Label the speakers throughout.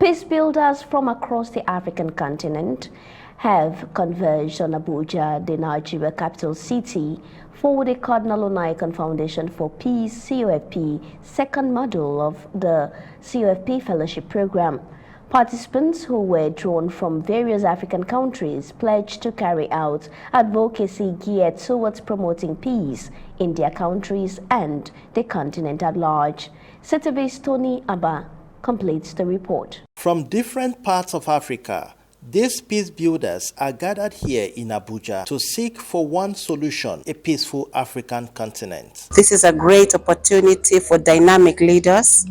Speaker 1: Peace builders from across the African continent have converged on Abuja, the Nigeria capital city, for the Cardinal Onaiyekan Foundation for Peace COFP second module of the COFP Fellowship Program. Participants who were drawn from various African countries pledged to carry out advocacy geared towards promoting peace in their countries and the continent at large. Setabe's Tony Abba completes the report.
Speaker 2: From different parts of Africa, these peace builders are gathered here in Abuja to seek for one solution, a peaceful African continent.
Speaker 3: This is a great opportunity for dynamic leaders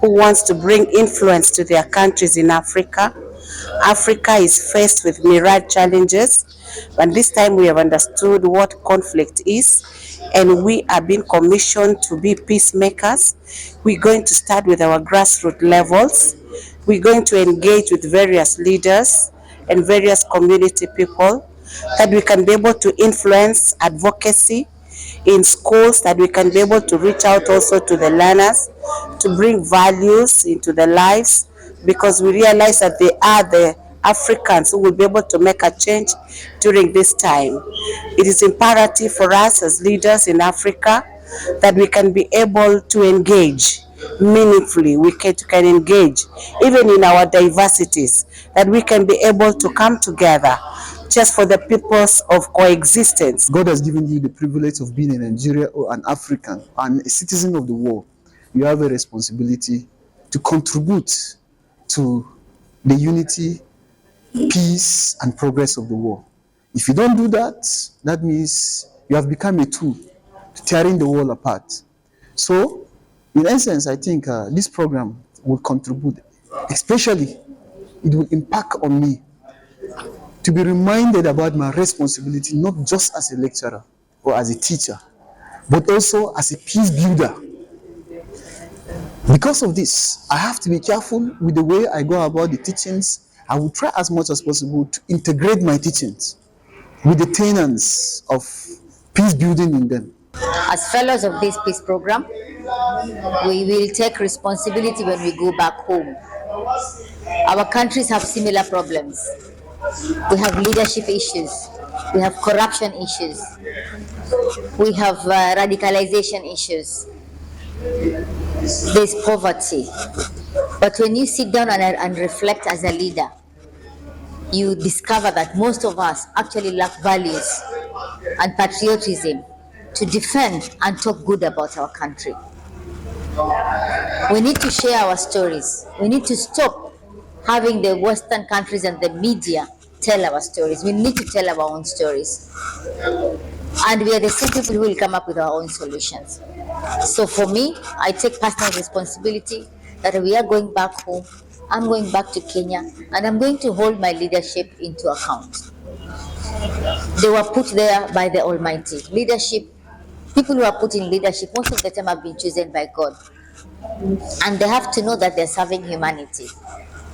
Speaker 3: who wants to bring influence to their countries in Africa. Africa is faced with myriad challenges, but this time we have understood what conflict is, and we are being commissioned to be peacemakers. We're going to start with our grassroots levels. We're going to engage with various leaders and various community people, that we can be able to influence advocacy in schools, that we can be able to reach out also to the learners, to bring values into their lives, because we realize that they are the Africans who will be able to make a change during this time. It is imperative for us as leaders in Africa that we can be able to engage meaningfully. We can engage even in our diversities, that we can be able to come together just for the purpose of coexistence.
Speaker 4: God has given you the privilege of being a Nigerian or an African and a citizen of the world. You have a responsibility to contribute to the unity, peace, and progress of the world. If you don't do that, that means you have become a tool to tearing the world apart. So, in essence, I think this program will contribute, especially it will impact on me to be reminded about my responsibility, not just as a lecturer or as a teacher, but also as a peace builder. Because of this, I have to be careful with the way I go about the teachings. I will try as much as possible to integrate my teachings with the tenets of peace building in them.
Speaker 5: As fellows of this peace program, we will take responsibility when we go back home. Our countries have similar problems. We have leadership issues. We have corruption issues. We have radicalization issues. There's poverty. But when you sit down and reflect as a leader, you discover that most of us actually lack values and patriotism to defend and talk good about our country. We need to share our stories. We need to stop having the Western countries and the media tell our stories. We need to tell our own stories. And we are the same people who will come up with our own solutions. So for me, I take personal responsibility that we are going back home. I'm going back to Kenya, and I'm going to hold my leadership into account. They were put there by the Almighty. Leadership, people who are put in leadership, most of the time have been chosen by God. And they have to know that they're serving humanity.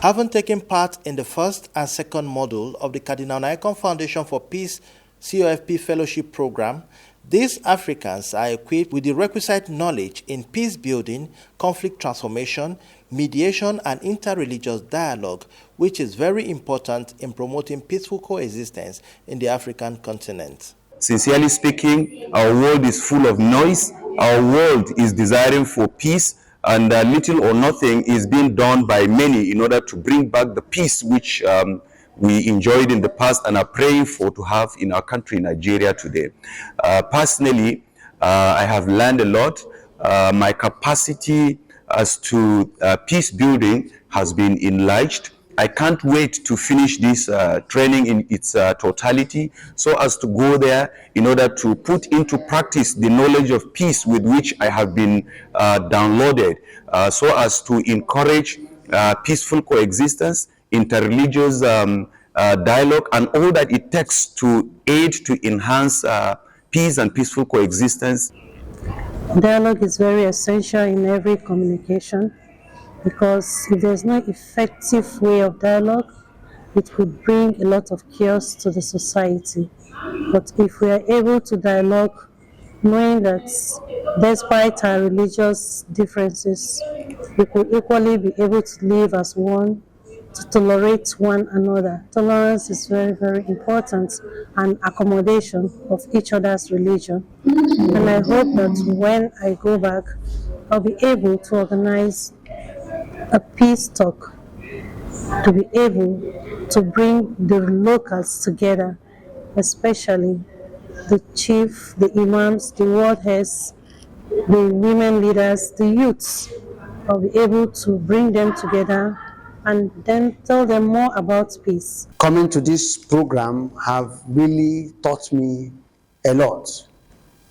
Speaker 2: Having taken part in the first and second module of the Cardinal Onaiyekan Foundation for Peace COFP Fellowship Program, these Africans are equipped with the requisite knowledge in peace building, conflict transformation, mediation, and interreligious dialogue, which is very important in promoting peaceful coexistence in the African continent.
Speaker 6: Sincerely speaking, our world is full of noise. Our world is desiring for peace, and little or nothing is being done by many in order to bring back the peace which we enjoyed in the past and are praying for to have in our country, Nigeria, today. Personally, I have learned a lot. My capacity as to peace building has been enlarged. I can't wait to finish this training in its totality, so as to go there in order to put into practice the knowledge of peace with which I have been downloaded, so as to encourage peaceful coexistence, interreligious dialogue, and all that it takes to aid to enhance peace and peaceful coexistence.
Speaker 7: Dialogue is very essential in every communication, because if there's no effective way of dialogue, it would bring a lot of chaos to the society. But if we are able to dialogue, knowing that despite our religious differences, we could equally be able to live as one to tolerate one another. Tolerance is very, very important, and accommodation of each other's religion. And I hope that when I go back, I'll be able to organize a peace talk to be able to bring the locals together, especially the chief, the imams, the ward heads, the women leaders, the youths. I'll be able to bring them together and then tell them more about peace.
Speaker 4: Coming to this program have really taught me a lot.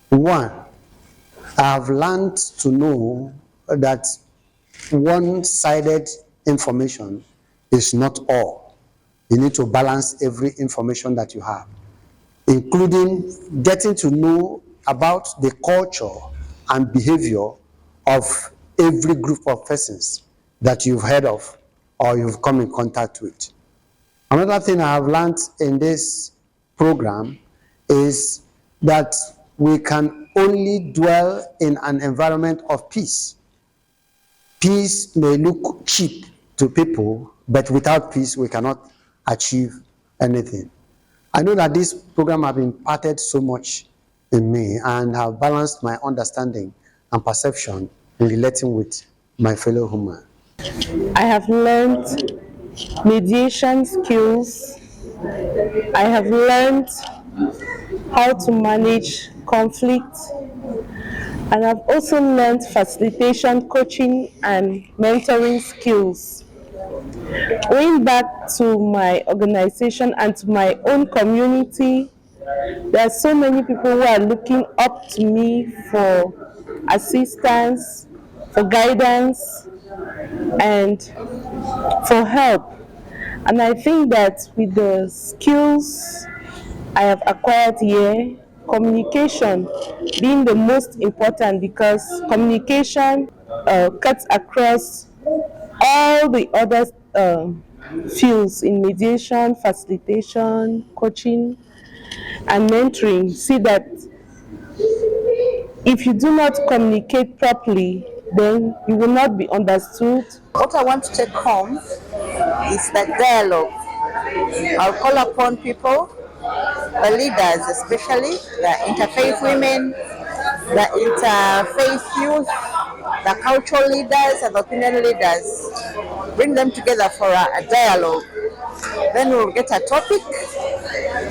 Speaker 4: One, I have learned to know that one-sided information is not all. You need to balance every information that you have, including getting to know about the culture and behavior of every group of persons that you've heard of or you've come in contact with. Another thing I have learned in this program is that we can only dwell in an environment of peace. Peace may look cheap to people, but without peace, we cannot achieve anything. I know that this program has imparted so much in me and have balanced my understanding and perception in relating with my fellow human.
Speaker 8: I have learned mediation skills. I have learned how to manage conflict. And I've also learned facilitation, coaching, and mentoring skills. Going back to my organization and to my own community, there are so many people who are looking up to me for assistance, for guidance, and for help. And I think that with the skills I have acquired here, communication being the most important, because communication cuts across all the other fields in mediation, facilitation, coaching, and mentoring. See that if you do not communicate properly, then you will not be understood.
Speaker 9: What I want to take home is that dialogue. I'll call upon people, the leaders especially, the interfaith women, the interfaith youth, the cultural leaders and the opinion leaders. Bring them together for a dialogue. Then we'll get a topic,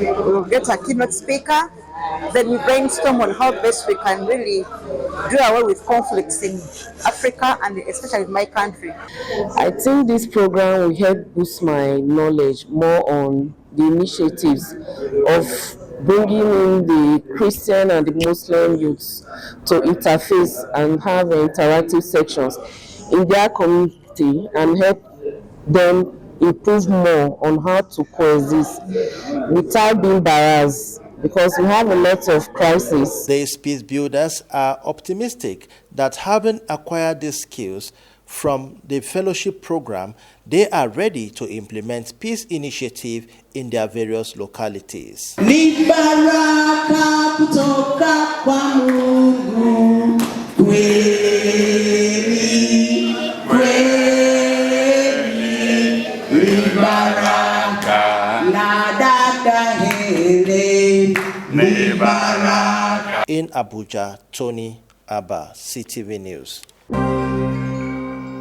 Speaker 9: we'll get a keynote speaker, then we brainstorm on how best we can really do away with conflicts in Africa and especially in my country.
Speaker 8: I think this program will help boost my knowledge more on the initiatives of bringing in the Christian and the Muslim youths to interface and have interactive sections in their community and help them improve more on how to coexist without being biased, because we have a lot of crises.
Speaker 2: These peace builders are optimistic that having acquired these skills from the fellowship program, they are ready to implement peace initiative in their various localities. In Abuja, Tony Abba, CTV News.